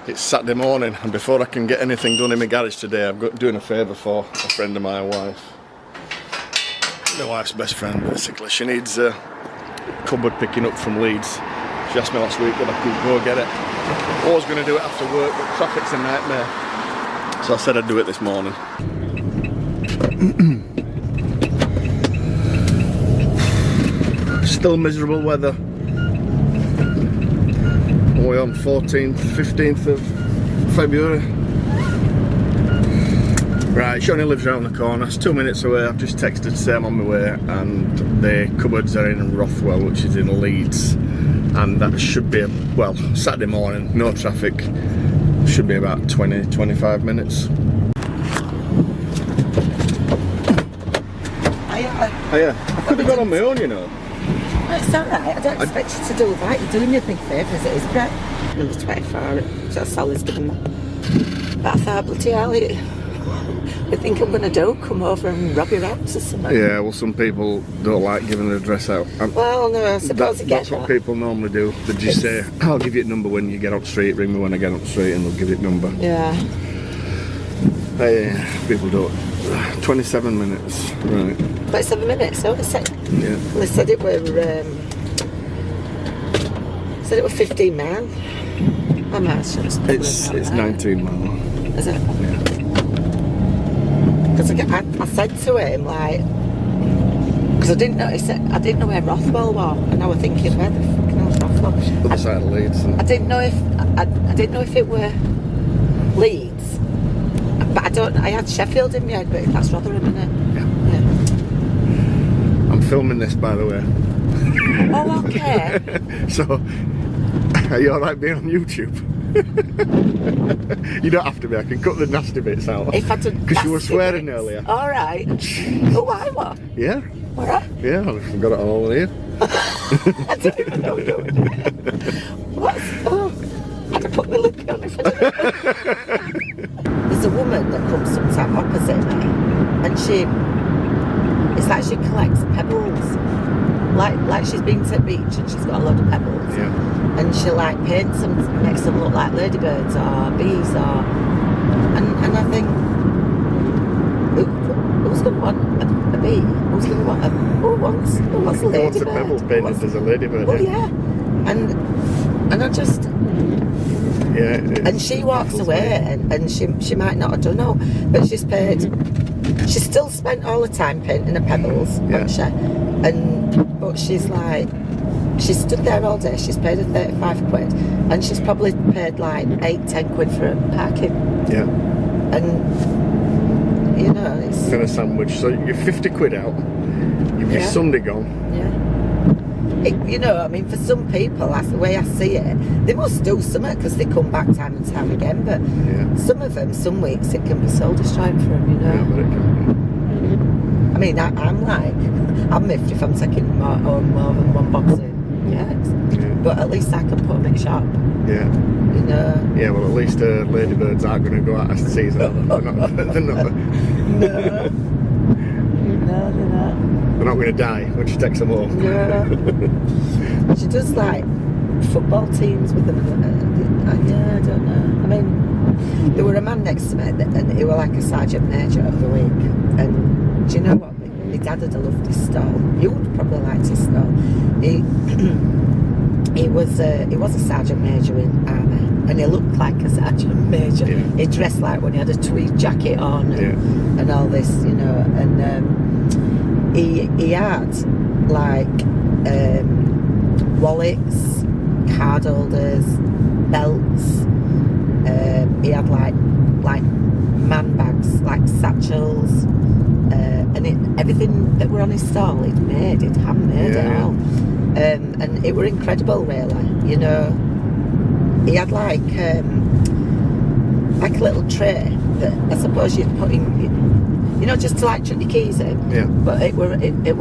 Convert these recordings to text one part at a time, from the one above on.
It's Saturday morning, and before I can get anything done in my garage today, I've got doing a favour for a friend of my wife's best friend, basically. She needs a cupboard picking up from Leeds. She asked me last week that I could go get it. I was going to do it after work, but traffic's a nightmare. So I said I'd do it this morning. Still miserable weather. We're on 14th, 15th of February. Right, she only lives around the corner. It's 2 minutes away. I've just texted to say I'm on my way, and the cupboards are in Rothwell, which is in Leeds, and that should be, well, Saturday morning, no traffic, should be about 20-25 minutes. Hiya. I could have gone on my own, you know. It's alright, I don't expect you to do that. You're doing me a big favour as it is, Brett. Number 24, that's all he's given me. But I thought, bloody hell, what do you think I'm going to do? Come over and rob your house or something? Yeah, well, some people don't like giving their address out. Well, no, I suppose that's what people normally do. They just say, I'll give you a number when you get up the street, ring me when I get up the street, and they'll give you a number. Yeah. People don't. 27 minutes, right. 27 minutes, so they said. Yeah. They said it were 15 mile. How much? It's 19 mile. Is it? Yeah. Because I said to him, like, because I didn't know where Rothwell was, and I was thinking, where the fucking hell's Rothwell? Other side of Leeds. I didn't know if it were Leeds, but I had Sheffield in my head, but that's Rotherham, isn't it? Yeah. I'm filming this, by the way. Oh, okay. So, are you alright being on YouTube? You don't have to be, I can cut the nasty bits out. If I did, because you were swearing earlier. Alright. Oh, I was? Yeah. What? Yeah, I've got it all here. I don't even know what I'm doing. What? Oh, I had to put my lip on if I didn't. There's a woman that comes sometime opposite me, and it's like she collects pebbles. Like she's been to the beach and she's got a load of pebbles. Yeah. And she like paints them, makes them look like ladybirds or bees or... And I think, who's going to want a bee? Who's going to want who wants a ladybird? Who wants a pebbles painted as a ladybird? Well, yeah. And I just... Yeah. And she walks away and she might not have done all, but she's paid... She still spent all the time painting the pebbles, hasn't she? But she's like... She stood there all day, she's paid her 35 quid, and she's probably paid like 8-10 quid for parking. Yeah. And, you know, it's... And a sandwich, so you're 50 quid out, you've your Sunday gone. Yeah. You know, I mean, for some people, that's the way I see it. They must do something because they come back time and time again, but some of them, some weeks, it can be soul destroying for them, you know. Yeah, but it can be. I mean, I'm miffed if I'm taking more than one box in. Yeah. But at least I can put them in shop. Yeah. You know. Yeah, well, at least ladybirds aren't going to go out of season, are they? They're not. No. No, they're not. They're not going to die when she takes them home. Yeah. She does like football teams with them. Yeah, I don't know. I mean, there were a man next to me and he was like a sergeant major of the week. And do you know what? My dad had loved his stall. You would probably like his stall. He was a sergeant major in army, and he looked like a sergeant major. Yeah. He dressed like when he had a tweed jacket on and all this, you know. And he had like wallets, card holders, belts. He had like man bags, like satchels. And everything that were on his stall, he'd handmade it all. And it were incredible, really. You know, he had like a little tray that I suppose you'd put in, you know, just to like chuck your keys in. Yeah. But it were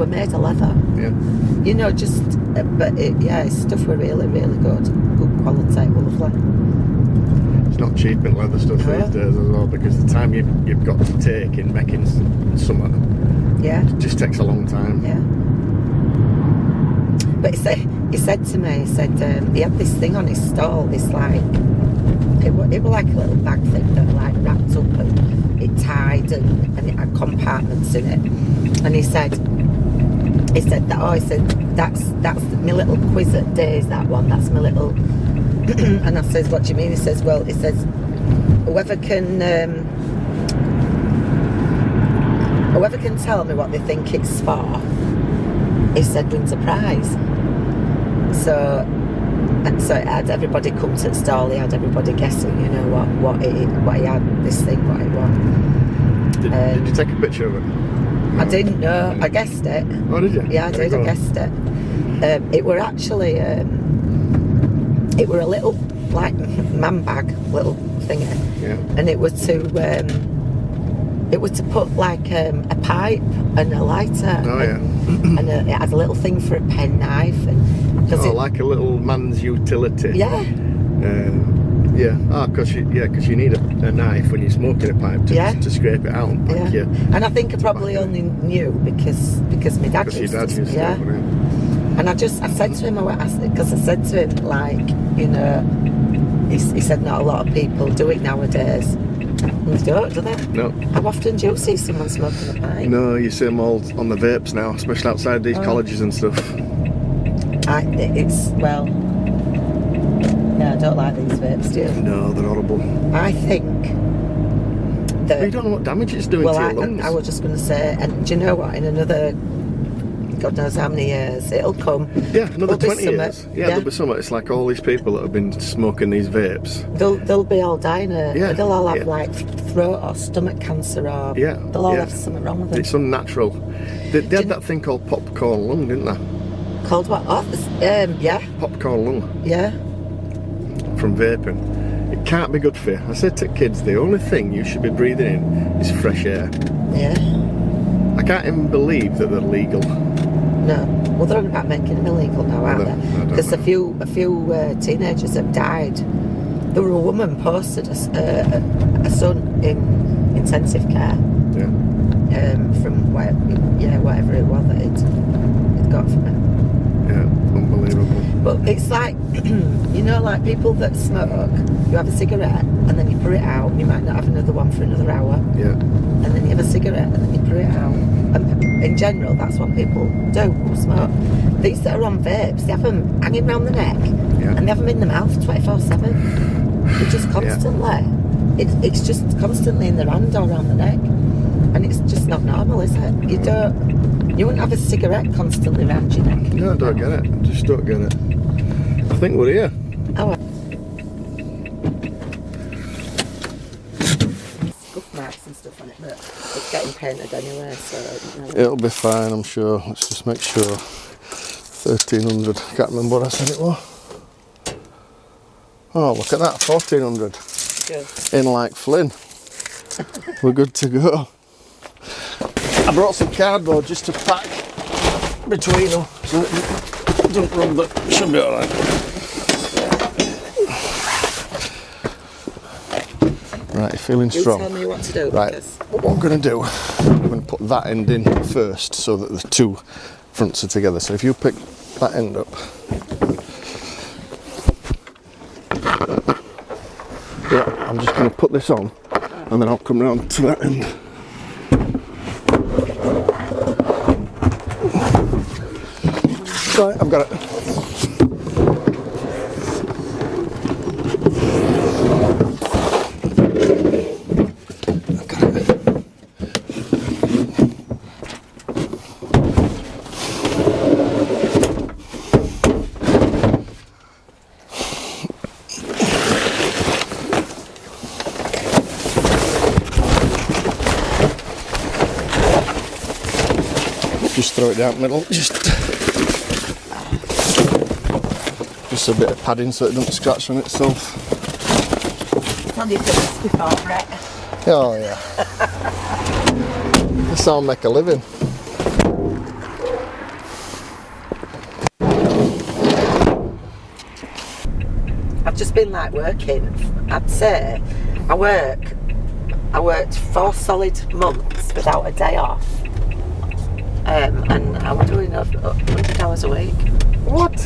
made of leather. Yeah. You know, his stuff were really, really good quality. Lovely. It's not cheap in leather stuff these days as well, because the time you've got to take in making something, it just takes a long time. Yeah. But he said to me, he had this thing on his stall, this like it was like a little bag thing that like wrapped up and it tied and it had compartments in it. And he said that's my little quiz at days, that one, that's my little and I says, what do you mean? He says, well, whoever can tell me what they think it's for, he said, wins a prize. So it had everybody come to the stall, he had everybody guessing, you know, what he had, this thing, what it was. Did you take a picture of it? I didn't know, I guessed it. Oh, did you? Yeah, I did, I guessed it. It were actually, it were a little, like, man bag, little thingy. Yeah. And it was to put, like, a pipe and a lighter. Oh, yeah. And it had a little thing for a penknife. Like a little man's utility. Yeah. Yeah. Oh, because you need a knife when you're smoking a pipe to scrape it out. Like, yeah. And I think I probably only knew because my dad used to. Yeah. And I said to him, because I said to him, like, you know, he said not a lot of people do it nowadays. And they don't, do they? No. How often do you see someone smoking a pipe? No, you see them all on the vapes now, especially outside these colleges and stuff. I don't like these vapes, do you? No, they're horrible. I think that... You don't know what damage it's doing to your lungs. I was just going to say, and do you know what, in another, God knows how many years, it'll come. Yeah, another 20 years. Yeah, there'll be something. It's like all these people that have been smoking these vapes. They'll be all dying. They'll all have like throat or stomach cancer, or they'll all have something wrong with them. It's unnatural. They had that thing called popcorn lung, didn't they? Called what? Oh, yeah. Popcorn lung. Yeah. From vaping. It can't be good for you. I said to kids, the only thing you should be breathing in is fresh air. Yeah. I can't even believe that they're legal. No. Well, they're about making them illegal now, aren't they? Because a few teenagers have died. There were a woman posted a son in intensive care. Yeah. From whatever it was that it got from it. Yeah, unbelievable. But it's like, you know, like people that smoke, you have a cigarette and then you put it out, and you might not have another one for another hour. Yeah. And then you have a cigarette and then you put it out. And in general, that's what people do who smoke. These that are on vapes, they have them hanging around the neck and they have them in the mouth 24/7. They're just constantly, it's just constantly in their hand or around the neck. And it's just not normal, is it? You wouldn't have a cigarette constantly around your neck. No, I don't get it. I just don't get it. I think we're here. Oh. Scuff marks and stuff on it, but it's getting painted anyway, so... It'll be fine, I'm sure. Let's just make sure. 1,300. Can't remember what I said it was. Oh, look at that. 1,400. Good. In like Flynn. We're good to go. I brought some cardboard just to pack between them so it doesn't rub the... Should be alright. Right, you're feeling strong. You tell me what to do. Right, what I'm going to do, I'm going to put that end in first so that the two fronts are together. So if you pick that end up. Yeah, I'm just going to put this on and then I'll come round to that end. Right, I've got it. Just throw it down the middle, just a bit of padding so it doesn't scratch on itself. Well, you've done this before, Brett. Oh yeah. That's how I make a living. I've just been like working. I'd say I worked 4 solid months without a day off. And I'm doing over 100 hours a week. What?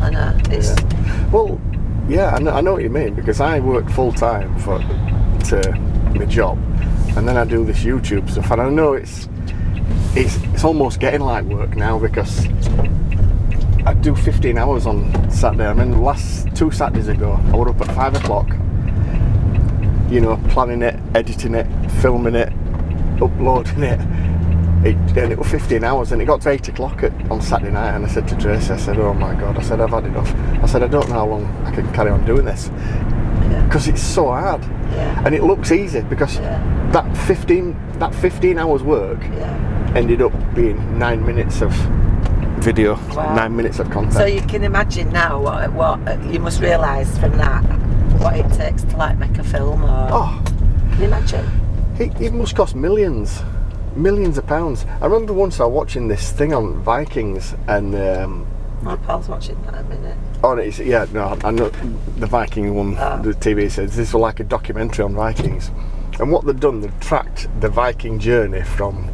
I know. It's... Yeah. Well, Yeah, I know what you mean, because I work full time to my job, and then I do this YouTube stuff, and I know it's almost getting like work now, because I do 15 hours on Saturday. I mean, the last 2 Saturdays ago, I was up at 5 o'clock, you know, planning it, editing it, filming it, uploading it. And it was 15 hours, and it got to 8 o'clock on Saturday night, and I said to Tracy, I said, oh my God, I said, I've had enough. I said, I don't know how long I can carry on doing this, because it's so hard. Yeah. And it looks easy, because that 15 hours work ended up being 9 minutes of video, 9 minutes of content. So you can imagine now what you must realise from that, what it takes to like make a film, or can you imagine? It must cost millions of pounds. I remember once I was watching this thing on Vikings, and My pal's watching that in a minute. oh, it's, yeah, no, I know the Viking one. The TV says this was like a documentary on Vikings, and what they've done, they've tracked the Viking journey from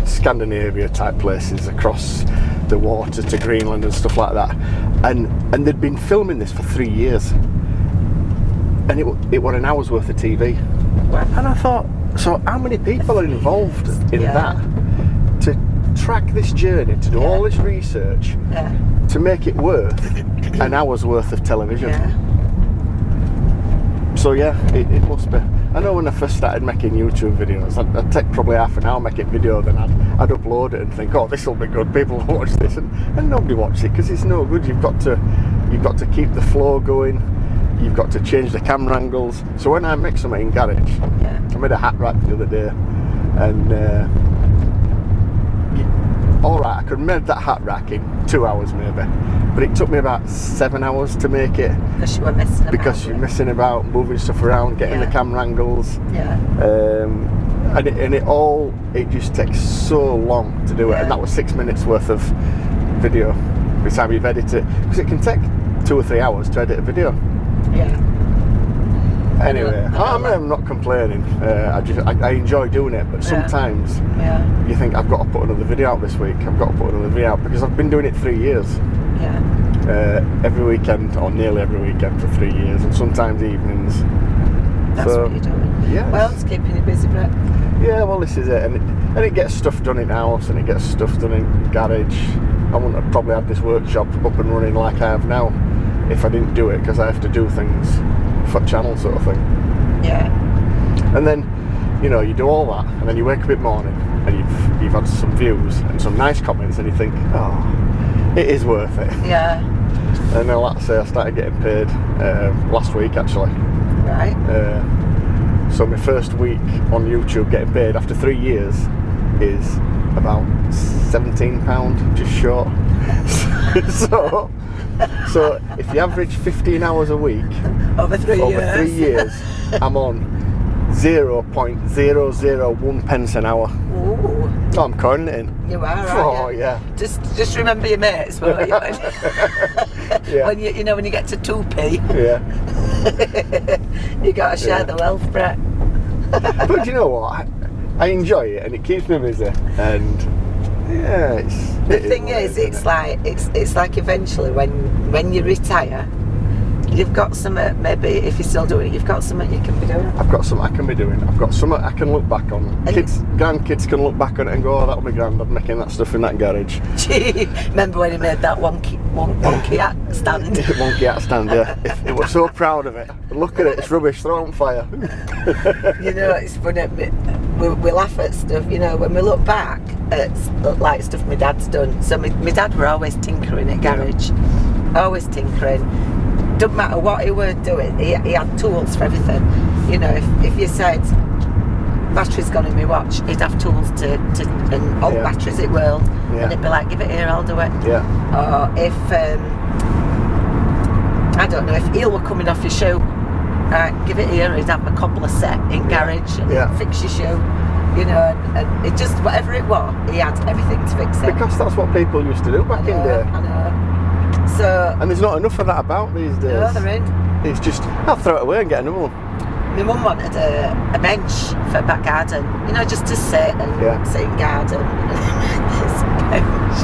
Scandinavia type places across the water to Greenland and stuff like that, and they'd been filming this for 3 years, and it was an hour's worth of TV. Wow. And I thought, so how many people are involved in that to track this journey, to do all this research, to make it worth an hour's worth of television? So yeah, it must be. I know when I first started making YouTube videos, I'd take probably half an hour making video, then I'd upload it and think, oh, this will be good, people will watch this, and nobody watches it, because it's no good. You've got to keep the flow going. You've got to change the camera angles. So when I make something in garage, I made a hat rack the other day, and all right, I could have made that hat rack in 2 hours maybe, but it took me about 7 hours to make it. Because you were messing about. Because you're messing about, moving stuff around, getting the camera angles. And it just takes so long to do it, and that was 6 minutes worth of video by the time you've edited it, because it can take 2 or 3 hours to edit a video. Anyway, I'm not complaining. I enjoy doing it, but sometimes you think, I've got to put another video out this week. I've got to put another video out, because I've been doing it 3 years. Every weekend, or nearly every weekend, for 3 years, and sometimes evenings. That's what you're doing. Yeah. Well, it's keeping you busy, Brett. Yeah, well, this is it, and it gets stuff done in house, and it gets stuff done in garage. I wouldn't have probably had this workshop up and running like I have now if I didn't do it, because I have to do things for channel sort of thing. And then, you know, you do all that, and then you wake up in the morning, and you've had some views and some nice comments, and you think, oh, it is worth it. And then, like I say, I started getting paid last week actually. So my first week on YouTube getting paid after 3 years is about £17, just short. So if you average 15 hours a week over 3 years, I'm on 0.001 pence an hour. Ooh. Oh, I'm coining it in. You are, oh, right? Yeah. Just remember your mates, won't you? When you get to 2p, you got to share the wealth, Brett. But you know what? I enjoy it, and it keeps me busy, and the thing is, it's like eventually when you retire, you've got something. Maybe if you're still doing it, you've got something you can be doing. I've got something I can be doing. I've got something I can look back on. Grandkids can look back on it and go, oh, that was my granddad making that stuff in that garage. Gee, remember when he made that wonky hat stand? Wonky hat stand, yeah. It was so proud of it. Look at it, it's rubbish, throw it on fire. You know, it's funny, we laugh at stuff, you know, when we look back at like stuff my dad's done. So my dad were always tinkering at garage, always tinkering. Doesn't matter what he were doing, he had tools for everything. You know, if you said battery's gone in my watch, he'd have tools to and old batteries it will, and he'd be like, give it here, I'll do it. Or if I don't know, if eel were coming off your shoe, give it here, he'd have a cobbler set in garage and fix your shoe. You know, and it just, whatever it was, he had everything to fix it. Because that's what people used to do back in the day. I know. So, and there's not enough of that about these days. No, there ain't. It's just, I'll throw it away and get another one. My mum wanted a bench for back garden, you know, just to sit and sit in garden. This bench.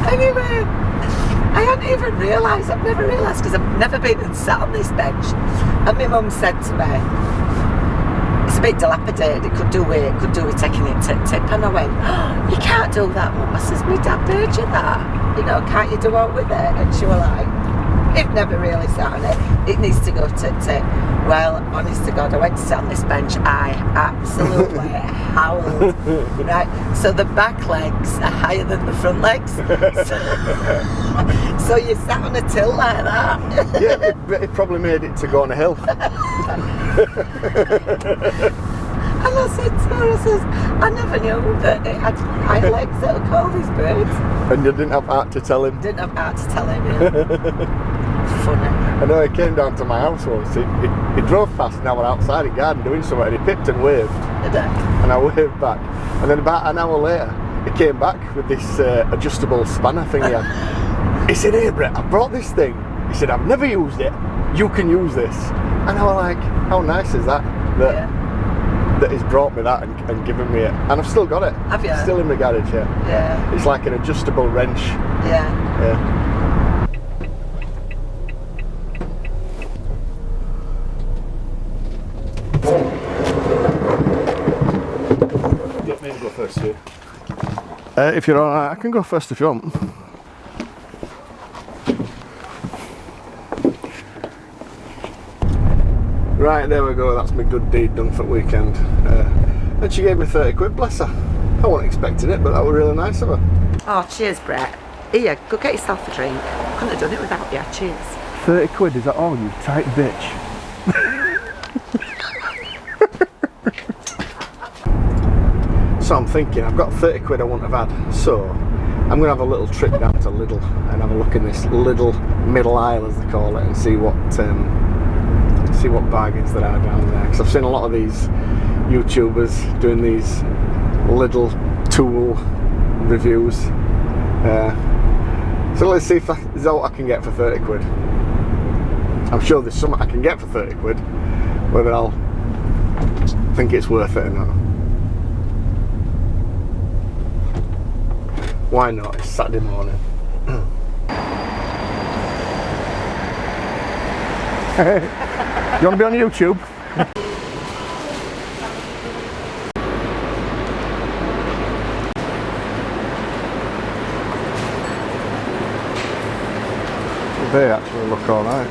Anyway, I hadn't even realised, I've never realised because I've never been and sat on this bench. And my mum said to me, it's a bit dilapidated, it could do with taking it tip. And I went, oh, you can't do that, Mum. I says, my dad made you that. You know, can't you do out with it? And she was like, you've never really sat on it. It needs to go tip. Well, honest to God, I went to sit on this bench. I absolutely howled. Right, so the back legs are higher than the front legs. So you sat on a tilt like that. Yeah, it probably made it to go on a hill. And I said to her, I says, I never knew that it had high legs that would call these birds. And you didn't have heart to tell him? Didn't have heart to tell him, yeah. Funny. I know he came down to my house once. He drove past and I was outside the garden doing something and he pipped and waved. And I waved back. And then about an hour later, he came back with this adjustable spanner thing he had. He said, hey Brett, I brought this thing. He said, I've never used it. You can use this. And I was like, how nice is that? That he's brought me that and given me it. And I've still got it. Have you? Still in my garage, yeah. Yeah. It's like an adjustable wrench. Yeah. Yeah. Get me to go first, Stu. If you're alright, I can go first if you want. Right, there we go, that's my good deed done for the weekend. And she gave me 30 quid, bless her. I wasn't expecting it, but that was really nice of her. Oh, cheers, Brett. Here, go get yourself a drink. Couldn't have done it without you, cheers. 30 quid, is that all, you tight bitch? So I'm thinking, I've got 30 quid I wouldn't have had, so I'm going to have a little trip down to Lidl and have a look in this Lidl middle aisle, as they call it, and see what bargains there are down there. Because I've seen a lot of these YouTubers doing these Lidl tool reviews. So let's see if is that what I can get for 30 quid. I'm sure there's something I can get for 30 quid, whether I'll think it's worth it or not. Why not? It's Saturday morning. Hey, you want to be on YouTube? They actually look alright.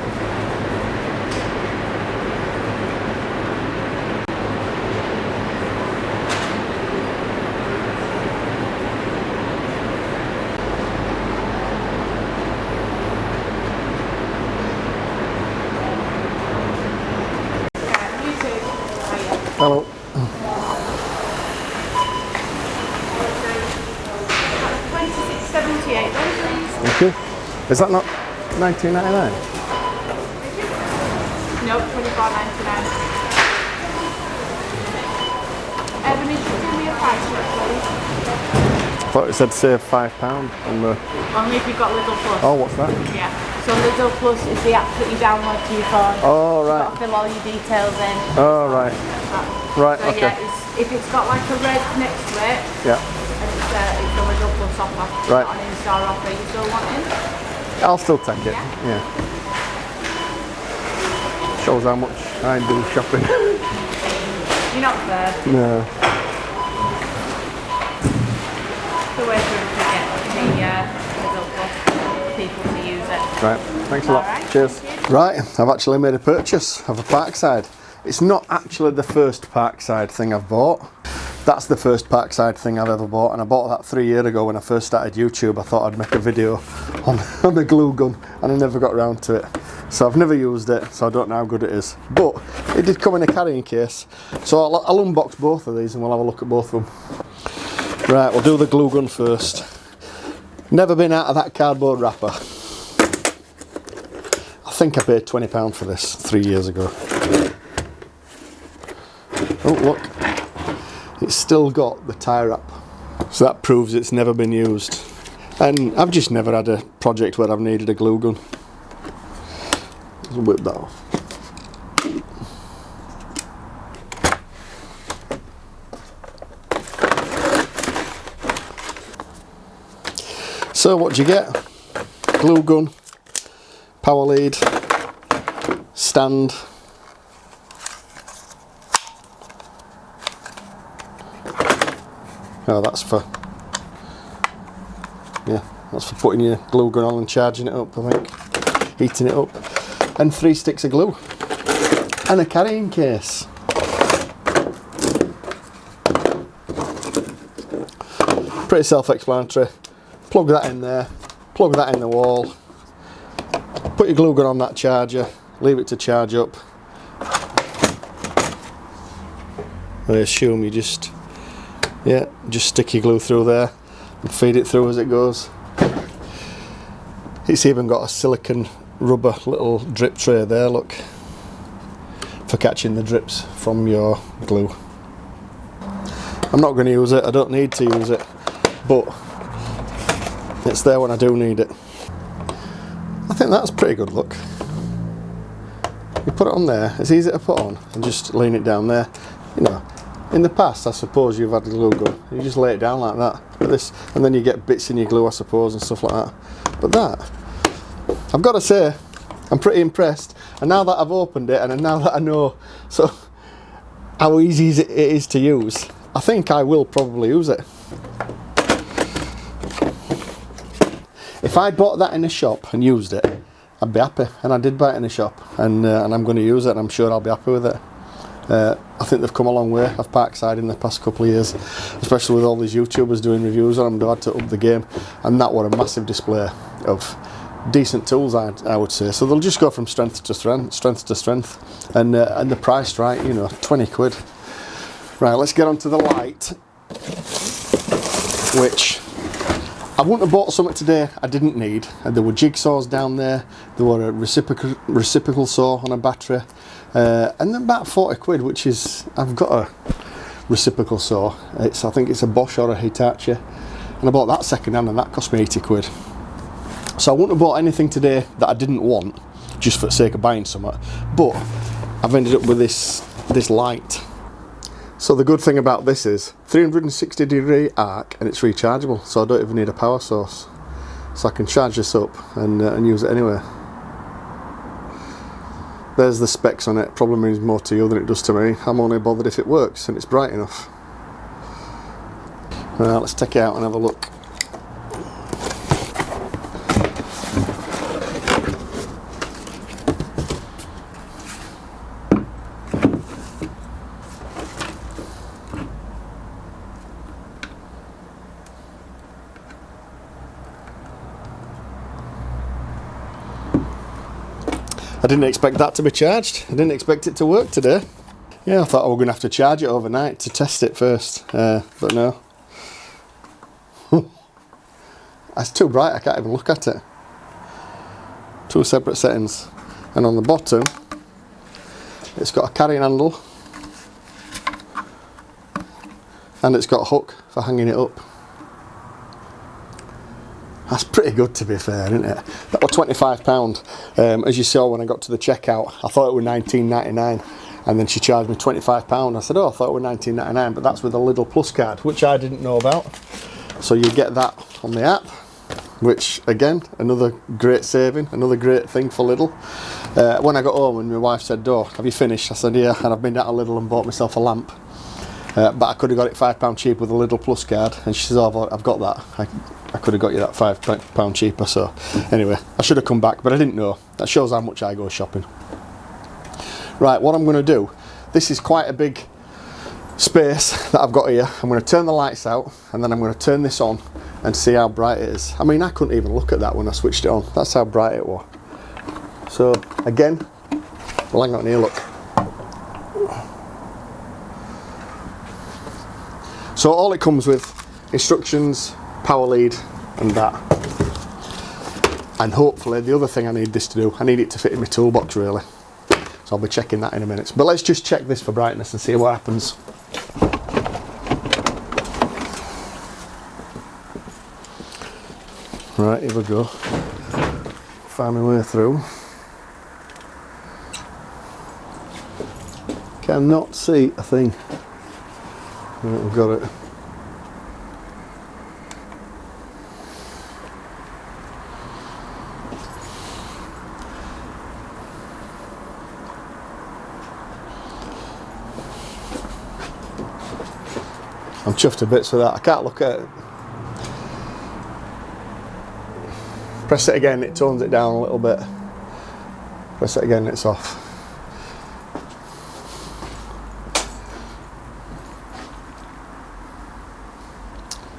Hello. $26.78, please. Thank you. Is that not $19.99? No, $24.99. Evan, you should do me a price check, please. I thought it said save £5 on the... Only if you've got Lidl Plus. Oh, what's that? Yeah. So Lidl Plus is the app that you download to your phone. Oh, right. You've got to fill all your details in. Oh, right. Right, So okay. yeah, if it's got like a red next to it, Yeah. and it's the Lidl Plus offer. Right. Not an in-store offer. You still want it? I'll still take it. Yeah. Yeah. Shows how much I do shopping. You're not fair. No. The way to get the Lidl Plus people to use it. Right, thanks a lot. Alright, Cheers. thank Right, I've actually made a purchase of a Parkside. It's not actually the first Parkside thing I've bought. That's the first Parkside thing I've ever bought, and I bought that 3 years ago when I first started YouTube. I thought I'd make a video on the glue gun, and I never got around to it. So I've never used it, so I don't know how good it is. But it did come in a carrying case, so I'll unbox both of these and we'll have a look at both of them. Right, we'll do the glue gun first. Never been out of that cardboard wrapper. I think I paid £20 for this 3 years ago. Oh look, it's still got the tie wrap, so that proves it's never been used. And I've just never had a project where I've needed a glue gun. Let's whip that off. So what do you get? Glue gun, power lead, stand, oh that's for, yeah, that's for putting your glue gun on and charging it up, I think, heating it up, and 3 sticks of glue, and a carrying case. Pretty self-explanatory. Plug that in there, plug that in the wall, put your glue gun on that charger, leave it to charge up. I assume you just stick your glue through there and feed it through as it goes. It's even got a silicone rubber little drip tray there, look, for catching the drips from your glue. I'm not going to use it, I don't need to use it, but it's there when I do need it. I think that's pretty good, look. You put it on there, it's easy to put on, and just lean it down there. You know, in the past I suppose you've had a glue gun, you just lay it down like that, but this, and then you get bits in your glue I suppose and stuff like that. But that, I've got to say, I'm pretty impressed, and now that I've opened it and now that I know so how easy it is to use, I think I will probably use it. If I bought that in a shop and used it, I'd be happy, and I did buy it in a shop, and I'm going to use it, and I'm sure I'll be happy with it. I think they've come a long way of Parkside in the past couple of years, especially with all these YouTubers doing reviews on them. They've had to up the game, and that was a massive display of decent tools, I would say. So they'll just go from strength to strength, and the price right, you know, 20 quid. Right, let's get on to the light, which I wouldn't have bought something today I didn't need. There were jigsaws down there, there were a reciprocal saw on a battery, and then about 40 quid, which is, I've got a reciprocal saw, I think it's a Bosch or a Hitachi, and I bought that second hand and that cost me 80 quid. So I wouldn't have bought anything today that I didn't want, just for the sake of buying something, but I've ended up with this light. So the good thing about this is 360-degree arc, and it's rechargeable, so I don't even need a power source. So I can charge this up and use it anywhere. There's the specs on it. Probably means more to you than it does to me. I'm only bothered if it works and it's bright enough. Right, let's take it out and have a look. I didn't expect that to be charged. I didn't expect it to work today. Yeah, I thought I was going to have to charge it overnight to test it first, but no. It's too bright, I can't even look at it. 2 separate settings. And on the bottom, it's got a carrying handle, and it's got a hook for hanging it up. That's pretty good, to be fair, isn't it? That was £25. As you saw when I got to the checkout, I thought it was £19.99, and then she charged me £25. I said, oh, I thought it was £19.99, but that's with a Lidl Plus card, which I didn't know about. So you get that on the app, which again, another great saving, another great thing for Lidl. When I got home and my wife said, oh, have you finished? I said, yeah, and I've been down to Lidl and bought myself a lamp. But I could have got it £5 cheaper with a Lidl Plus card, and she says, oh, I've got that. I could have got you that £5 cheaper. So anyway, I should have come back, but I didn't know. That shows how much I go shopping. Right, what I'm going to do, this is quite a big space that I've got here. I'm going to turn the lights out, and then I'm going to turn this on and see how bright it is. I mean, I couldn't even look at that when I switched it on. That's how bright it was. So again, well, hang on here, look. So all it comes with, instructions, power lead, and that. And hopefully the other thing I need this to do, I need it to fit in my toolbox really. So I'll be checking that in a minute. But let's just check this for brightness and see what happens. Right, here we go. Find my way through. Cannot see a thing. Right, we've got it. I'm chuffed to bits with that. I can't look at it. Press it again, it tones it down a little bit. Press it again, it's off.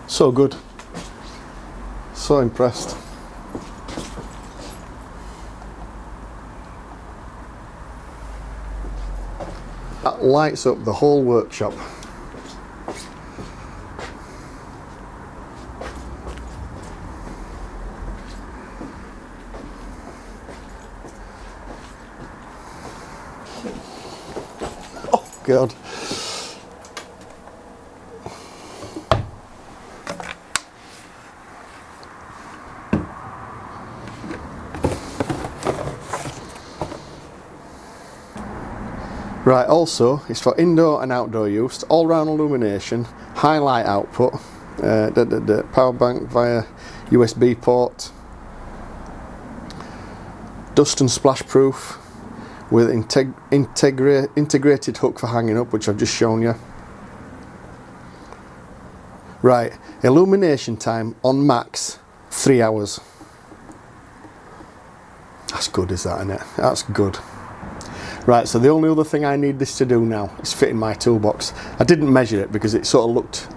So good. So impressed. That lights up the whole workshop. Oh God. Right, also, it's for indoor and outdoor use, all-round illumination, high light output, power bank via USB port, dust and splash proof, with integrated hook for hanging up, which I've just shown you. Right, illumination time on max 3 hours. That's good, is that, isn't it? That's good. Right, so the only other thing I need this to do now is fit in my toolbox. I didn't measure it because it sort of looked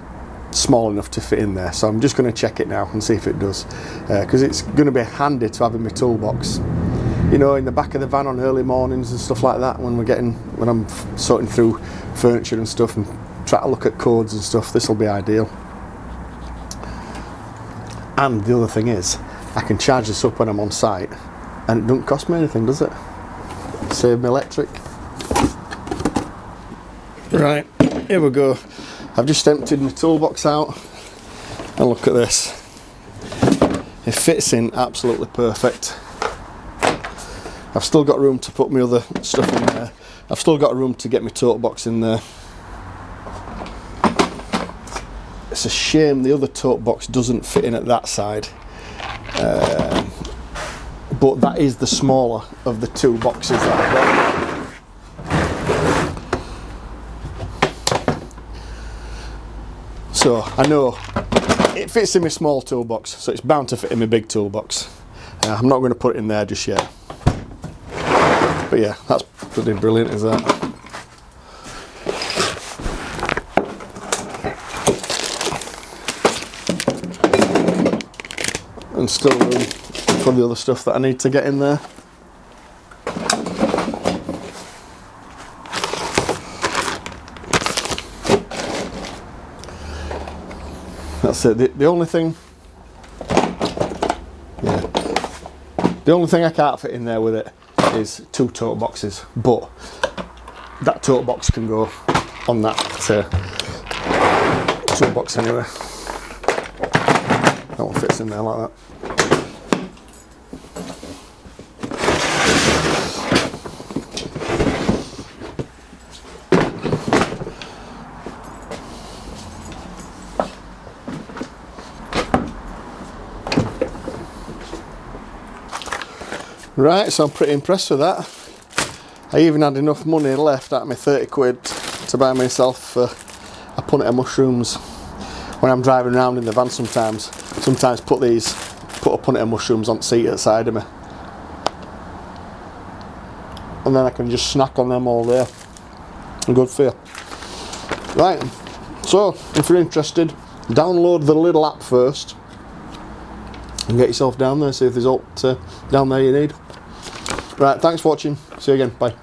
small enough to fit in there, so I'm just going to check it now and see if it does, because it's going to be handy to have in my toolbox. You know, in the back of the van on early mornings and stuff like that, when I'm sorting through furniture and stuff and try to look at codes and stuff, this will be ideal. And the other thing is, I can charge this up when I'm on site, and it doesn't cost me anything, does it? Save me electric. Right, here we go. I've just emptied my toolbox out, and look at this. It fits in absolutely perfect. I've still got room to put my other stuff in there. I've still got room to get my tote box in there. It's a shame the other tote box doesn't fit in at that side. But that is the smaller of the two boxes that I've got. So I know it fits in my small toolbox, so it's bound to fit in my big toolbox. I'm not going to put it in there just yet. But yeah, that's pretty brilliant, is that? And still room for the other stuff that I need to get in there. That's it. The only thing, the only thing I can't fit in there with it is 2 tote boxes, but that tote box can go on that tote box anyway. That one fits in there like that. Right, so I'm pretty impressed with that. I even had enough money left out of my 30 quid to buy myself a punnet of mushrooms. When I'm driving around in the van sometimes put a punnet of mushrooms on the seat at the side of me. And then I can just snack on them all day. Good for you. Right, so if you're interested, download the Lidl app first and get yourself down there, see if there's all down there you need. Right, thanks for watching. See you again. Bye.